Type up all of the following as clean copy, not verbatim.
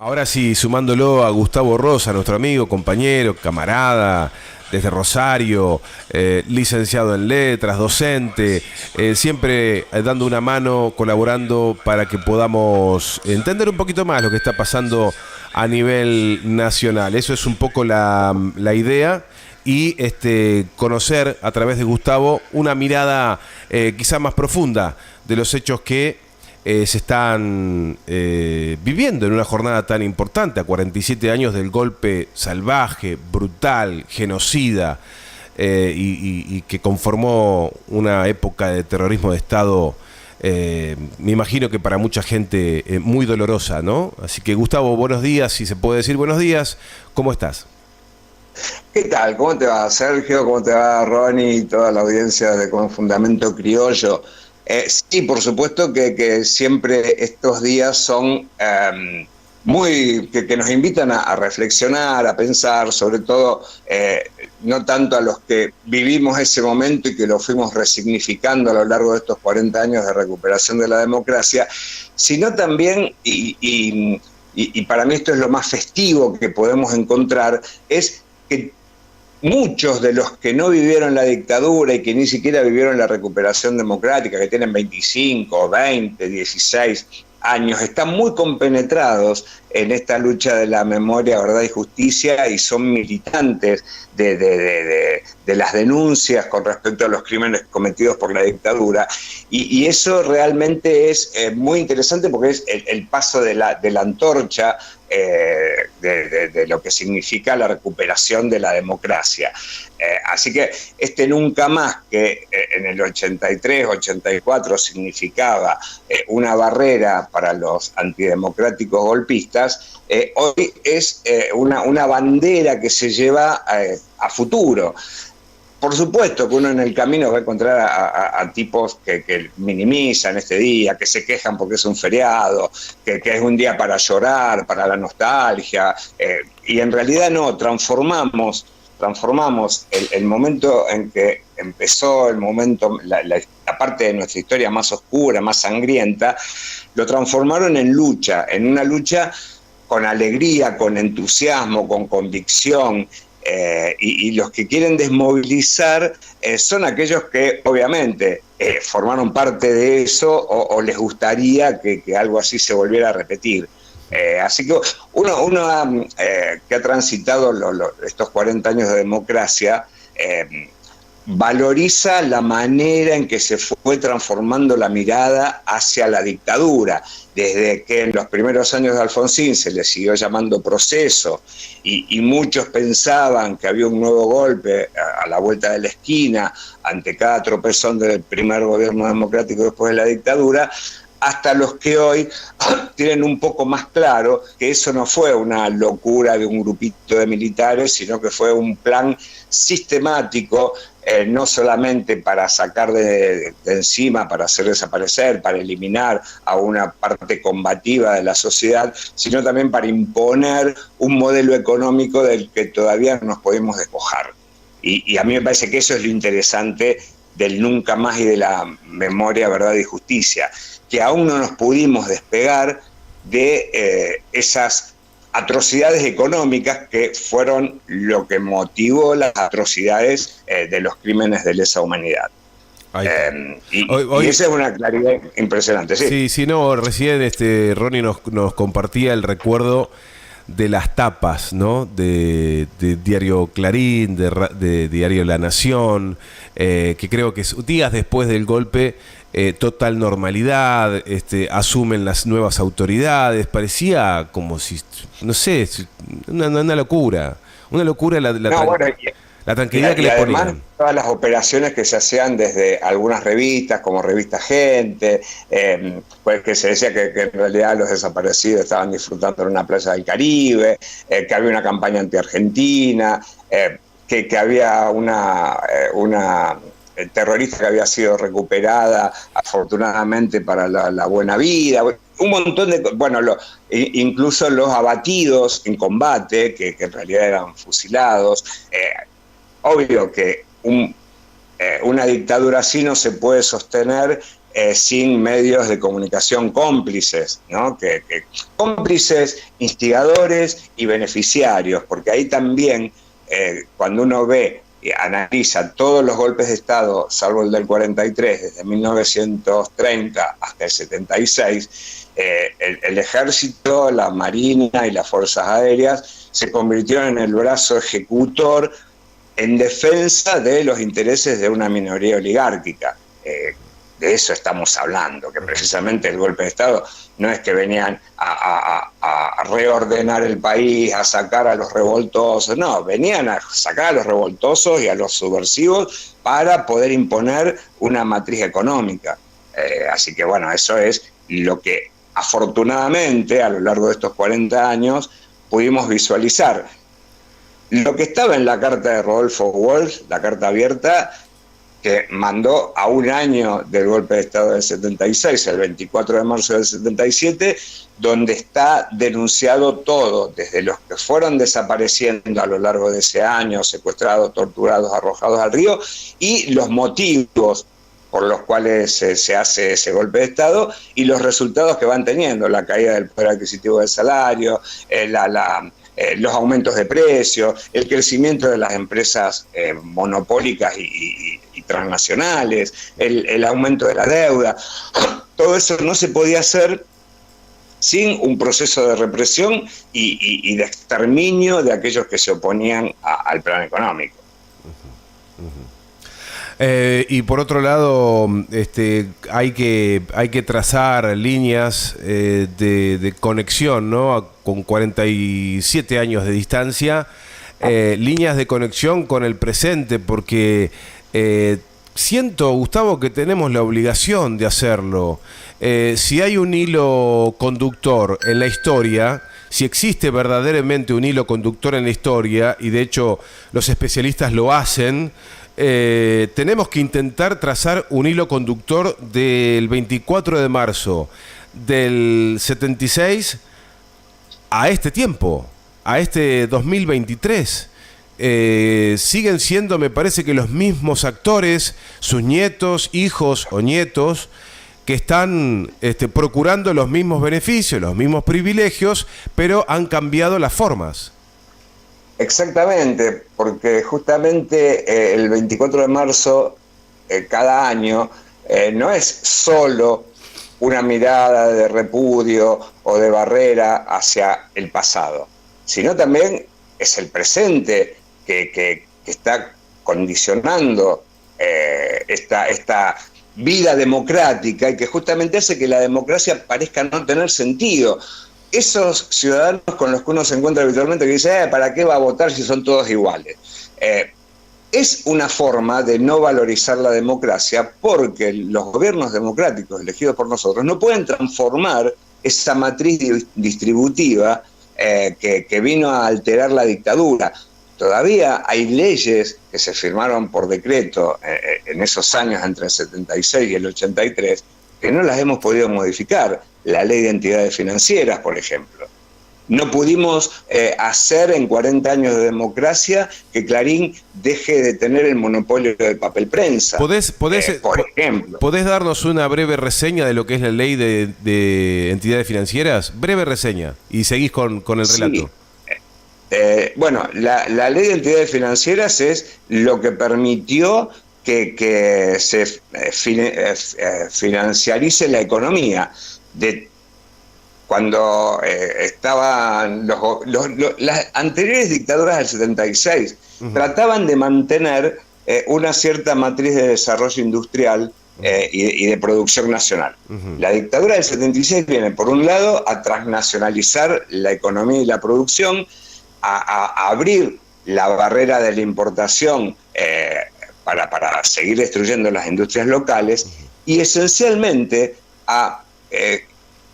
Ahora sí, sumándolo a Gustavo Rosa, nuestro amigo, compañero, camarada, desde Rosario, licenciado en letras, docente, siempre dando una mano, colaborando para que podamos entender un poquito más lo que está pasando a nivel nacional. Eso es un poco la idea y conocer a través de Gustavo una mirada quizá más profunda de los hechos que se están viviendo en una jornada tan importante, a 47 años del golpe salvaje, brutal, genocida, y que conformó una época de terrorismo de Estado, me imagino que para mucha gente muy dolorosa, ¿no? Así que Gustavo, buenos días, si se puede decir buenos días, ¿cómo estás? ¿Qué tal? ¿Cómo te va, Sergio? ¿Cómo te va, Ronnie y toda la audiencia de Con Fundamento Criollo? Sí, por supuesto que siempre estos días son que nos invitan a reflexionar, a pensar, sobre todo no tanto a los que vivimos ese momento y que lo fuimos resignificando a lo largo de estos 40 años de recuperación de la democracia, sino también, y para mí esto es lo más festivo que podemos encontrar, es que muchos de los que no vivieron la dictadura y que ni siquiera vivieron la recuperación democrática, que tienen 25, 20, 16 años, están muy compenetrados en esta lucha de la memoria, verdad y justicia, y son militantes de las denuncias con respecto a los crímenes cometidos por la dictadura. Y eso realmente es muy interesante porque es el paso de la antorcha de lo que significa la recuperación de la democracia. Así que nunca más que en el 83, 84 significaba una barrera para los antidemocráticos golpistas, hoy es una bandera que se lleva a futuro. Por supuesto que uno en el camino va a encontrar a tipos que minimizan este día, que se quejan porque es un feriado, que es un día para llorar, para la nostalgia, y en realidad no, transformamos el momento en que empezó la parte de nuestra historia más oscura, más sangrienta, lo transformaron en lucha, en una lucha con alegría, con entusiasmo, con convicción. Y los que quieren desmovilizar son aquellos que obviamente formaron parte de eso o les gustaría que algo así se volviera a repetir. Así que uno que ha transitado estos 40 años de democracia valoriza la manera en que se fue transformando la mirada hacia la dictadura, desde que en los primeros años de Alfonsín se le siguió llamando proceso y muchos pensaban que había un nuevo golpe a la vuelta de la esquina ante cada tropezón del primer gobierno democrático después de la dictadura, hasta los que hoy tienen un poco más claro que eso no fue una locura de un grupito de militares, sino que fue un plan sistemático, no solamente para sacar de encima, para hacer desaparecer, para eliminar a una parte combativa de la sociedad, sino también para imponer un modelo económico del que todavía no nos podemos despojar. Y a mí me parece que eso es lo interesante del nunca más y de la memoria, verdad y justicia, que aún no nos pudimos despegar de esas atrocidades económicas que fueron lo que motivó las atrocidades de los crímenes de lesa humanidad. Y esa es una claridad impresionante. Sí, sí, sí, no, recién Ronnie nos compartía el recuerdo de las tapas, ¿no? De Diario Clarín, de Diario La Nación, que creo que días después del golpe, total normalidad, asumen las nuevas autoridades, parecía como si, no sé, una locura no, bueno, la tranquilidad que les además, ponían. todas las operaciones que se hacían desde algunas revistas, como Revista Gente, pues que se decía que en realidad los desaparecidos estaban disfrutando en una playa del Caribe, que había una campaña anti-argentina, que había una terrorista que había sido recuperada afortunadamente para la buena vida. Un montón de... Bueno, incluso los abatidos en combate, que en realidad eran fusilados. Obvio que una dictadura así no se puede sostener sin medios de comunicación cómplices, ¿no? Cómplices, instigadores y beneficiarios, porque ahí también, cuando uno ve y analiza todos los golpes de Estado, salvo el del 43, desde 1930 hasta el 76, el ejército, la marina y las fuerzas aéreas se convirtieron en el brazo ejecutor en defensa de los intereses de una minoría oligárquica. De eso estamos hablando, que precisamente el golpe de Estado no es que venían a reordenar el país, a sacar a los revoltosos, no, venían a sacar a los revoltosos y a los subversivos para poder imponer una matriz económica. Así que bueno, eso es lo que afortunadamente a lo largo de estos 40 años pudimos visualizar. Lo que estaba en la carta de Rodolfo Walsh, la carta abierta, que mandó a un año del golpe de Estado del 76, el 24 de marzo del 77, donde está denunciado todo, desde los que fueron desapareciendo a lo largo de ese año, secuestrados, torturados, arrojados al río, y los motivos por los cuales se hace ese golpe de Estado y los resultados que van teniendo, la caída del poder adquisitivo del salario, los aumentos de precios, el crecimiento de las empresas monopólicas y transnacionales, el aumento de la deuda. Todo eso no se podía hacer sin un proceso de represión y de exterminio de aquellos que se oponían al plan económico. Y por otro lado, hay que trazar líneas de conexión, ¿no? Con 47 años de distancia, líneas de conexión con el presente, porque siento, Gustavo, que tenemos la obligación de hacerlo. Si hay un hilo conductor en la historia, si existe verdaderamente un hilo conductor en la historia, y de hecho los especialistas lo hacen, tenemos que intentar trazar un hilo conductor del 24 de marzo del 76 a este tiempo, a este 2023. Siguen siendo, me parece que los mismos actores, sus nietos, hijos o nietos, que están procurando los mismos beneficios, los mismos privilegios, pero han cambiado las formas. Exactamente, porque justamente el 24 de marzo cada año no es solo una mirada de repudio o de barrera hacia el pasado, sino también es el presente que está condicionando esta vida democrática y que justamente hace que la democracia parezca no tener sentido. Esos ciudadanos con los que uno se encuentra habitualmente que dice, ¿para qué va a votar si son todos iguales? Es una forma de no valorizar la democracia porque los gobiernos democráticos elegidos por nosotros no pueden transformar esa matriz distributiva que vino a alterar la dictadura. Todavía hay leyes que se firmaron por decreto en esos años entre el 76 y el 83 que no las hemos podido modificar. La ley de entidades financieras, por ejemplo. No pudimos hacer en 40 años de democracia que Clarín deje de tener el monopolio del papel prensa. Por ejemplo. ¿Podés darnos una breve reseña de lo que es la ley de entidades financieras? Breve reseña, y seguís con el relato. Sí. Bueno, la ley de entidades financieras es lo que permitió que se financiarice la economía. Cuando estaban las anteriores dictaduras del 76, trataban de mantener una cierta matriz de desarrollo industrial y de producción nacional. La dictadura del 76 viene, por un lado, a transnacionalizar la economía y la producción, a abrir la barrera de la importación para seguir destruyendo las industrias locales y esencialmente a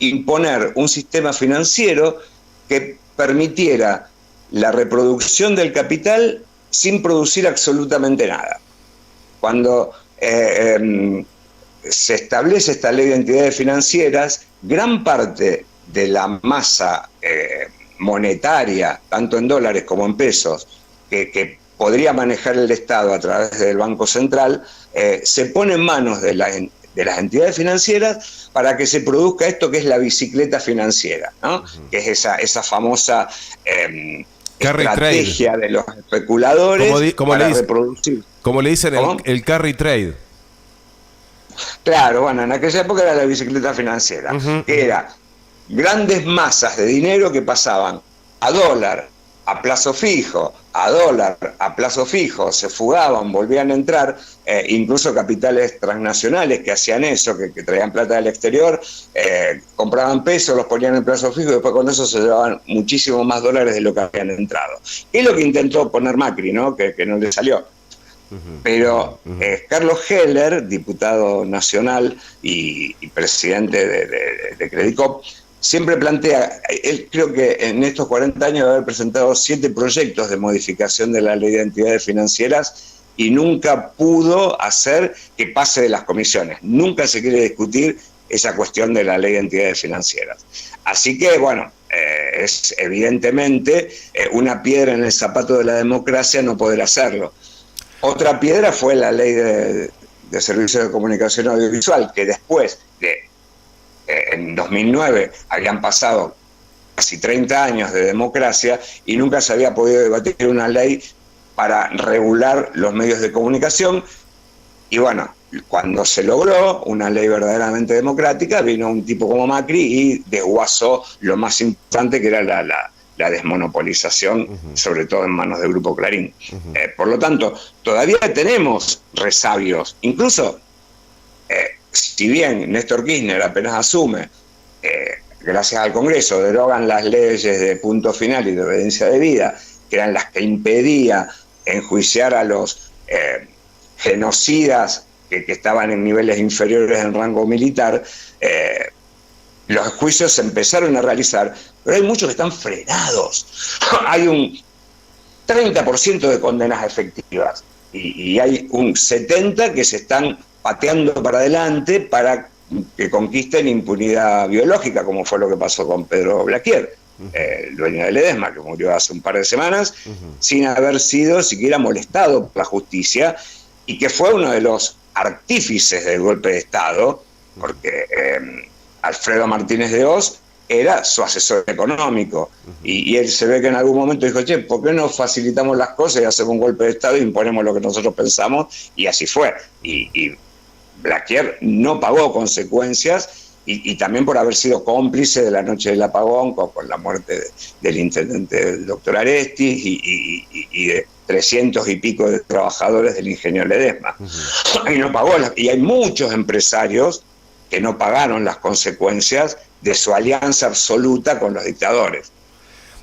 imponer un sistema financiero que permitiera la reproducción del capital sin producir absolutamente nada. Cuando se establece esta ley de entidades financieras, gran parte de la masa monetaria, tanto en dólares como en pesos, que podría manejar el Estado a través del Banco Central, se pone en manos de de las entidades financieras para que se produzca esto que es la bicicleta financiera, ¿no? Que es esa famosa estrategia trade de los especuladores para reproducir. Como le dicen el carry trade. Claro, bueno, en aquella época era la bicicleta financiera, que era grandes masas de dinero que pasaban a dólar a plazo fijo, a dólar a plazo fijo, se fugaban, volvían a entrar, incluso capitales transnacionales que hacían eso, que traían plata del exterior, compraban pesos, los ponían en plazo fijo y después con eso se llevaban muchísimo más dólares de lo que habían entrado. Es lo que intentó poner Macri, ¿no? Que no le salió. Pero Carlos Heller, diputado nacional y presidente de Credicop, siempre plantea, él creo que en estos 40 años debe haber presentado 7 proyectos de modificación de la ley de entidades financieras y nunca pudo hacer que pase de las comisiones. Nunca se quiere discutir esa cuestión de la ley de entidades financieras. Así que, bueno, es evidentemente una piedra en el zapato de la democracia no poder hacerlo. Otra piedra fue la ley de servicios de comunicación audiovisual, que después de en 2009 habían pasado casi 30 años de democracia y nunca se había podido debatir una ley para regular los medios de comunicación. Y bueno, cuando se logró una ley verdaderamente democrática, vino un tipo como Macri y desguazó lo más importante, que era la desmonopolización, sobre todo en manos del Grupo Clarín. Por lo tanto, todavía tenemos resabios, incluso si bien Néstor Kirchner apenas asume, gracias al Congreso, derogan las leyes de punto final y de obediencia debida, que eran las que impedía enjuiciar a los genocidas que estaban en niveles inferiores en rango militar. Los juicios se empezaron a realizar, pero hay muchos que están frenados. Hay un 30% de condenas efectivas y hay un 70% que se están pateando para adelante para que conquisten impunidad biológica, como fue lo que pasó con Pedro Blaquier, el dueño de Ledesma, que murió hace un par de semanas, sin haber sido siquiera molestado por la justicia, y que fue uno de los artífices del golpe de Estado, porque Alfredo Martínez de Hoz era su asesor económico, y él se ve que en algún momento dijo, che, ¿por qué no facilitamos las cosas y hacemos un golpe de Estado e imponemos lo que nosotros pensamos? Y así fue. Y Blaquier no pagó consecuencias, y también por haber sido cómplice de la noche del apagón, con la muerte del intendente del doctor Arestis y de 300 y pico de trabajadores del ingenio Ledesma. Y no pagó, y hay muchos empresarios que no pagaron las consecuencias de su alianza absoluta con los dictadores,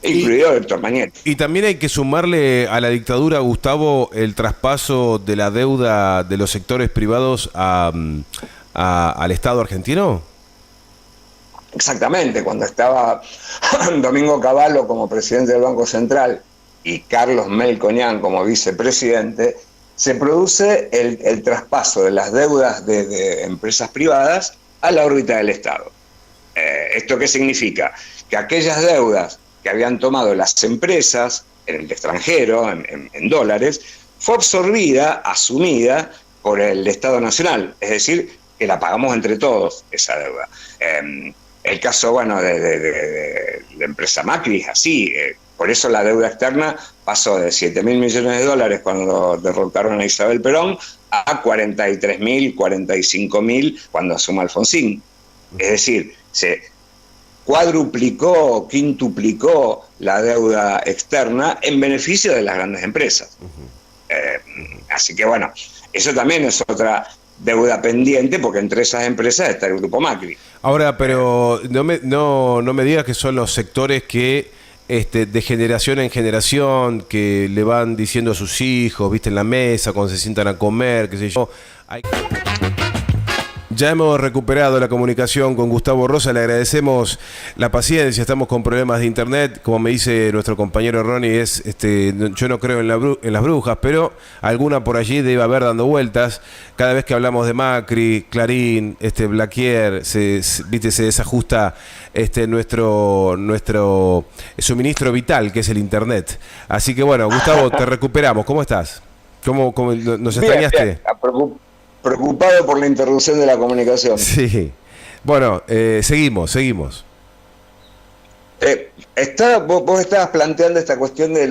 incluido Héctor Mañetti. Y también hay que sumarle a la dictadura, Gustavo, el traspaso de la deuda de los sectores privados al Estado argentino. Exactamente, cuando estaba Domingo Cavallo como presidente del Banco Central y Carlos Melconian como vicepresidente, se produce el traspaso de las deudas de empresas privadas a la órbita del Estado. ¿Esto qué significa? Que aquellas deudas que habían tomado las empresas en el extranjero, en dólares, fue absorbida, asumida por el Estado Nacional, es decir, que la pagamos entre todos, esa deuda. El caso, bueno, de la empresa Macri es así, por eso la deuda externa pasó de 7.000 millones de dólares cuando derrotaron a Isabel Perón a 43.000, 45.000 cuando asuma Alfonsín. Es decir, se cuadruplicó, quintuplicó la deuda externa en beneficio de las grandes empresas. Así que bueno, eso también es otra deuda pendiente, porque entre esas empresas está el Grupo Macri. Ahora, pero no me digas que son los sectores que de generación en generación, que le van diciendo a sus hijos, viste, en la mesa, cuando se sientan a comer, qué sé yo. Ya hemos recuperado la comunicación con Gustavo Rosa, le agradecemos la paciencia, estamos con problemas de internet, como me dice nuestro compañero Ronnie, yo no creo en las brujas, pero alguna por allí debe haber dando vueltas. Cada vez que hablamos de Macri, Clarín, Blaquier, se desajusta nuestro suministro vital, que es el internet. Así que bueno, Gustavo, te recuperamos, ¿cómo estás? ¿Cómo nos extrañaste? Bien. preocupado por la interrupción de la comunicación. Sí. Bueno, seguimos. Vos estabas planteando esta cuestión de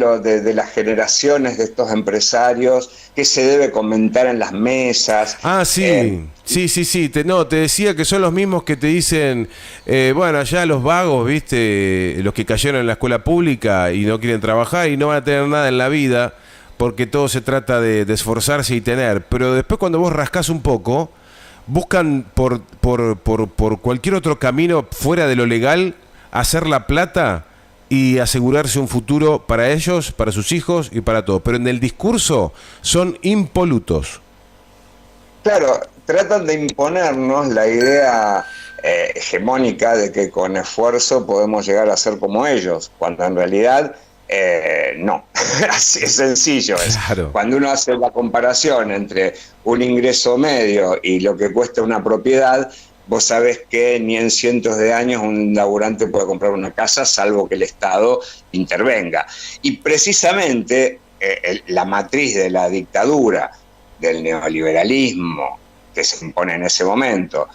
las generaciones de estos empresarios, que se debe comentar en las mesas. Ah, sí. Sí. Te decía que son los mismos que te dicen, bueno, allá los vagos, viste, los que cayeron en la escuela pública y no quieren trabajar y no van a tener nada en la vida, porque todo se trata de esforzarse y tener. Pero después cuando vos rascás un poco, buscan por cualquier otro camino fuera de lo legal hacer la plata y asegurarse un futuro para ellos, para sus hijos y para todos. Pero en el discurso son impolutos. Claro, tratan de imponernos la idea hegemónica de que con esfuerzo podemos llegar a ser como ellos, cuando en realidad no. Así es sencillo. Claro. Cuando uno hace la comparación entre un ingreso medio y lo que cuesta una propiedad, vos sabés que ni en cientos de años un laburante puede comprar una casa, salvo que el Estado intervenga. Y precisamente la matriz de la dictadura, del neoliberalismo que se impone en ese momento,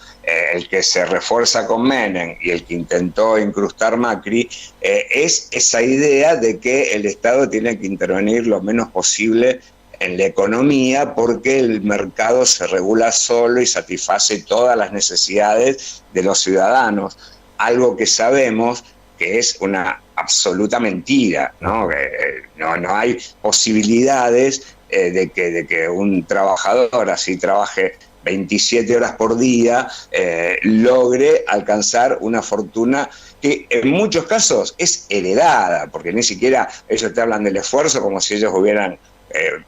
el que se refuerza con Menem y el que intentó incrustar Macri, es esa idea de que el Estado tiene que intervenir lo menos posible en la economía, porque el mercado se regula solo y satisface todas las necesidades de los ciudadanos, algo que sabemos que es una absoluta mentira, ¿no? No hay posibilidades de que un trabajador así trabaje 27 horas por día, logre alcanzar una fortuna que en muchos casos es heredada, porque ni siquiera ellos te hablan del esfuerzo como si ellos hubieran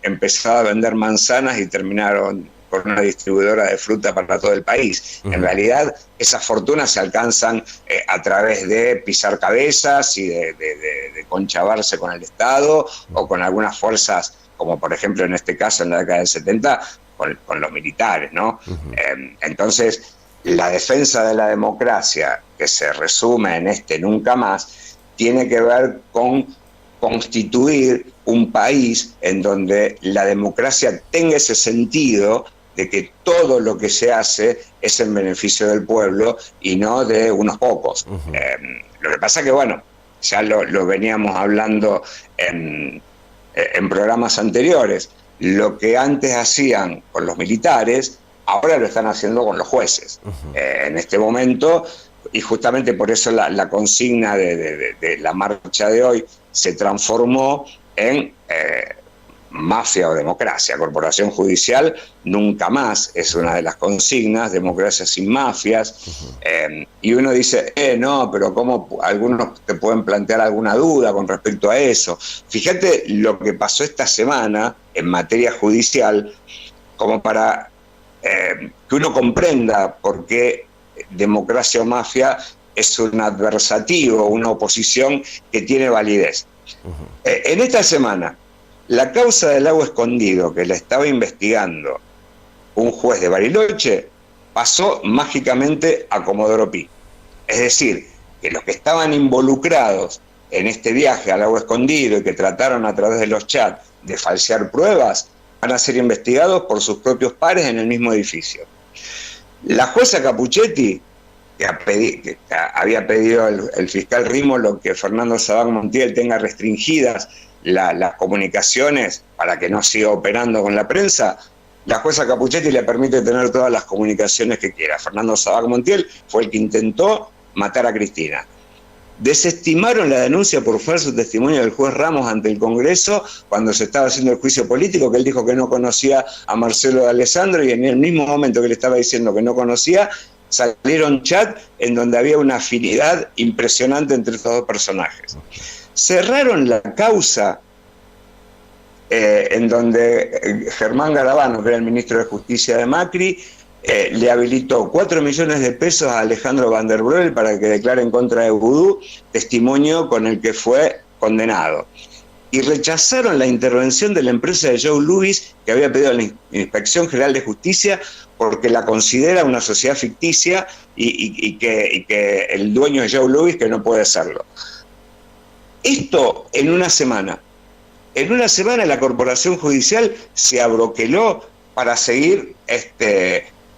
empezado a vender manzanas y terminaron con una distribuidora de fruta para todo el país. En realidad, esas fortunas se alcanzan a través de pisar cabezas y de conchavarse con el Estado o con algunas fuerzas, como por ejemplo en este caso en la década del 70, con los militares, ¿no? Entonces, la defensa de la democracia, que se resume en este nunca más, tiene que ver con constituir un país en donde la democracia tenga ese sentido de que todo lo que se hace es en beneficio del pueblo y no de unos pocos. Lo que pasa que, bueno, ya lo veníamos hablando en programas anteriores. Lo que antes hacían con los militares, ahora lo están haciendo con los jueces. En este momento, y justamente por eso la consigna de la marcha de hoy se transformó en mafia o democracia. Corporación judicial nunca más es una de las consignas, democracia sin mafias. Y uno dice, no, pero ¿cómo? Algunos te pueden plantear alguna duda con respecto a eso. Fíjate lo que pasó esta semana en materia judicial, como para que uno comprenda por qué democracia o mafia es un adversativo, una oposición que tiene validez. En esta semana, la causa del lago escondido, que la estaba investigando un juez de Bariloche, pasó mágicamente a Comodoro Pi. Es decir, que los que estaban involucrados en este viaje al lago escondido y que trataron a través de los chats de falsear pruebas, van a ser investigados por sus propios pares en el mismo edificio. La jueza Capuchetti, que había pedido el fiscal Rímolo que Fernando Sabac Montiel tenga restringidas las comunicaciones para que no siga operando con la prensa, la jueza Capuchetti le permite tener todas las comunicaciones que quiera. Fernando Sabac Montiel fue el que intentó matar a Cristina. Desestimaron la denuncia por falso testimonio del juez Ramos ante el Congreso cuando se estaba haciendo el juicio político, que él dijo que no conocía a Marcelo de Alessandro, y en el mismo momento que le estaba diciendo que no conocía, salieron chat en donde había una afinidad impresionante entre estos dos personajes. Cerraron la causa en donde Germán Garabano, que era el ministro de Justicia de Macri, le habilitó 4 millones de pesos a Alejandro Van der Broel para que declare en contra de Vudú, testimonio con el que fue condenado. Y rechazaron la intervención de la empresa de Joe Louis, que había pedido a la Inspección General de Justicia porque la considera una sociedad ficticia y que el dueño es Joe Louis, que no puede serlo. Esto en una semana. En una semana la Corporación Judicial se abroqueló para seguir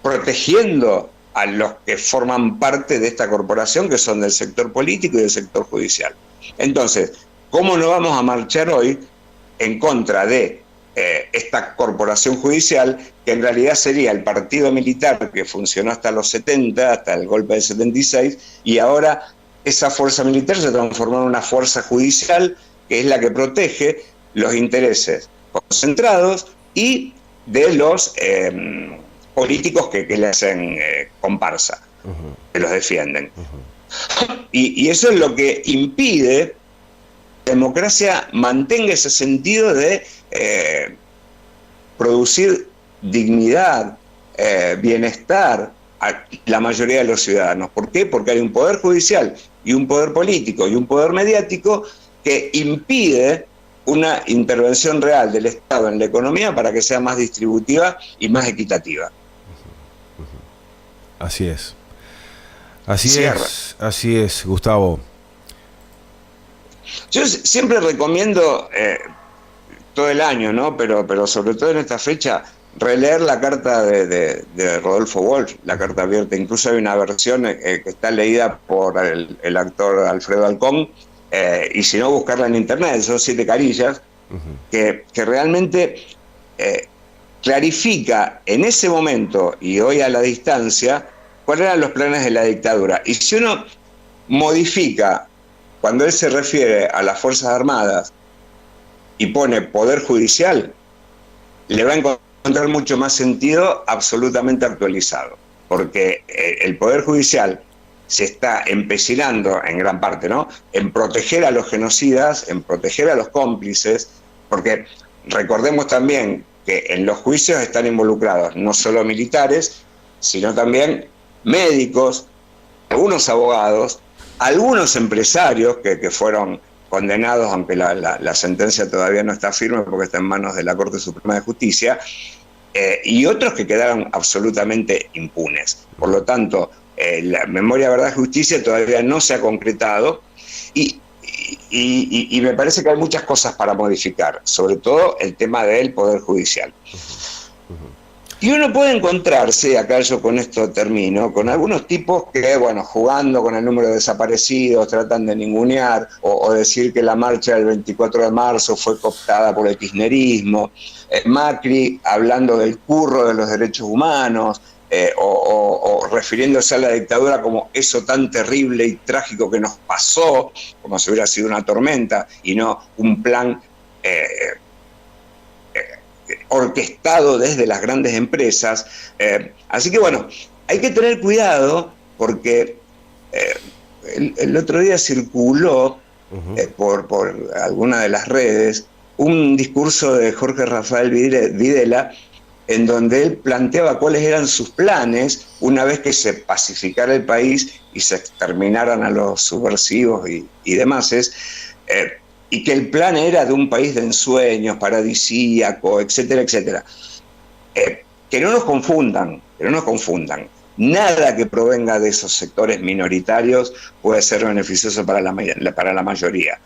protegiendo a los que forman parte de esta corporación, que son del sector político y del sector judicial. Entonces, ¿cómo no vamos a marchar hoy en contra de esta corporación judicial, que en realidad sería el partido militar que funcionó hasta los 70, hasta el golpe del 76, y ahora esa fuerza militar se transformó en una fuerza judicial que es la que protege los intereses concentrados y de los políticos que le hacen comparsa, que los defienden. Y eso es lo que impide que la democracia mantenga ese sentido de producir dignidad, bienestar a la mayoría de los ciudadanos. ¿Por qué? Porque hay un poder judicial y un poder político y un poder mediático que impide una intervención real del Estado en la economía para que sea más distributiva y más equitativa. Así es. Así es, Gustavo. Yo siempre recomiendo todo el año, ¿no? Pero sobre todo en esta fecha, releer la carta de Rodolfo Walsh, la carta abierta. Incluso hay una versión que está leída por el actor Alfredo Alcón, y si no, buscarla en internet, son 7 carillas, que realmente clarifica en ese momento y hoy a la distancia cuáles eran los planes de la dictadura. Y si uno modifica, cuando él se refiere a las Fuerzas Armadas y pone Poder Judicial, le va a encontrar mucho más sentido absolutamente actualizado, porque el Poder Judicial se está empecinando en gran parte, ¿no?, en proteger a los genocidas, en proteger a los cómplices, porque recordemos también que en los juicios están involucrados no solo militares, sino también médicos, algunos abogados, algunos empresarios que fueron condenados, aunque la sentencia todavía no está firme porque está en manos de la Corte Suprema de Justicia, y otros que quedaron absolutamente impunes. Por lo tanto, la memoria, verdad y justicia todavía no se ha concretado y me parece que hay muchas cosas para modificar, sobre todo el tema del Poder Judicial. Y uno puede encontrarse, acá yo con esto termino, con algunos tipos que, bueno, jugando con el número de desaparecidos, tratan de ningunear o decir que la marcha del 24 de marzo fue cooptada por el kirchnerismo, Macri hablando del curro de los derechos humanos, o refiriéndose a la dictadura como eso tan terrible y trágico que nos pasó, como si hubiera sido una tormenta y no un plan orquestado desde las grandes empresas. Así que bueno, hay que tener cuidado porque el otro día circuló por alguna de las redes un discurso de Jorge Rafael Videla en donde él planteaba cuáles eran sus planes una vez que se pacificara el país y se exterminaran a los subversivos y demás, y que el plan era de un país de ensueños, paradisíaco, etcétera, etcétera. Que no nos confundan, Nada que provenga de esos sectores minoritarios puede ser beneficioso para la mayoría.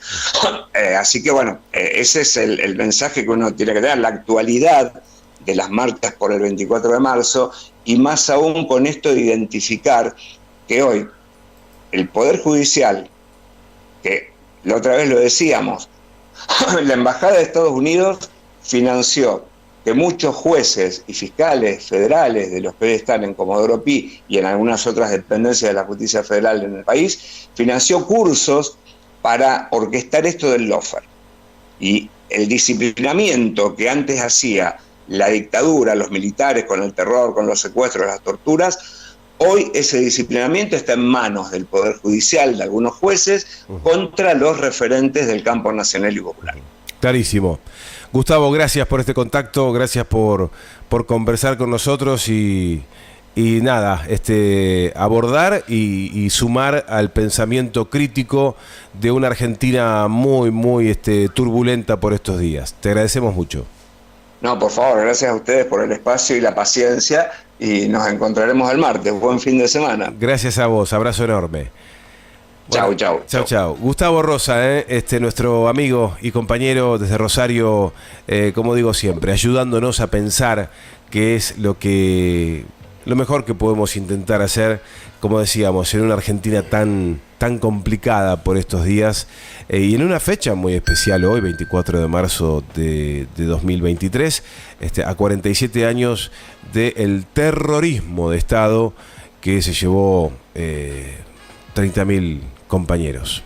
Así que bueno, ese es el mensaje que uno tiene que dar, la actualidad de las marchas por el 24 de marzo, y más aún con esto de identificar que hoy el Poder Judicial, que la otra vez lo decíamos, la Embajada de Estados Unidos financió que muchos jueces y fiscales federales, de los que hoy están en Comodoro Pi y en algunas otras dependencias de la justicia federal en el país, financió cursos para orquestar esto del lawfare. Y el disciplinamiento que antes hacía la dictadura, los militares, con el terror, con los secuestros, las torturas, hoy ese disciplinamiento está en manos del Poder Judicial, de algunos jueces, contra los referentes del campo nacional y popular. Clarísimo. Gustavo, gracias por este contacto, gracias por conversar con nosotros y nada, abordar y sumar al pensamiento crítico de una Argentina muy, muy turbulenta por estos días. Te agradecemos mucho. No, por favor, gracias a ustedes por el espacio y la paciencia, y nos encontraremos el martes. Buen fin de semana. Gracias a vos, abrazo enorme. Chau, chau. Chau. Gustavo Rosa, nuestro amigo y compañero desde Rosario, como digo siempre, ayudándonos a pensar qué es lo mejor que podemos intentar hacer, como decíamos, en una Argentina tan complicada por estos días, y en una fecha muy especial hoy, 24 de marzo de 2023, a 47 años del terrorismo de Estado que se llevó 30.000 compañeros.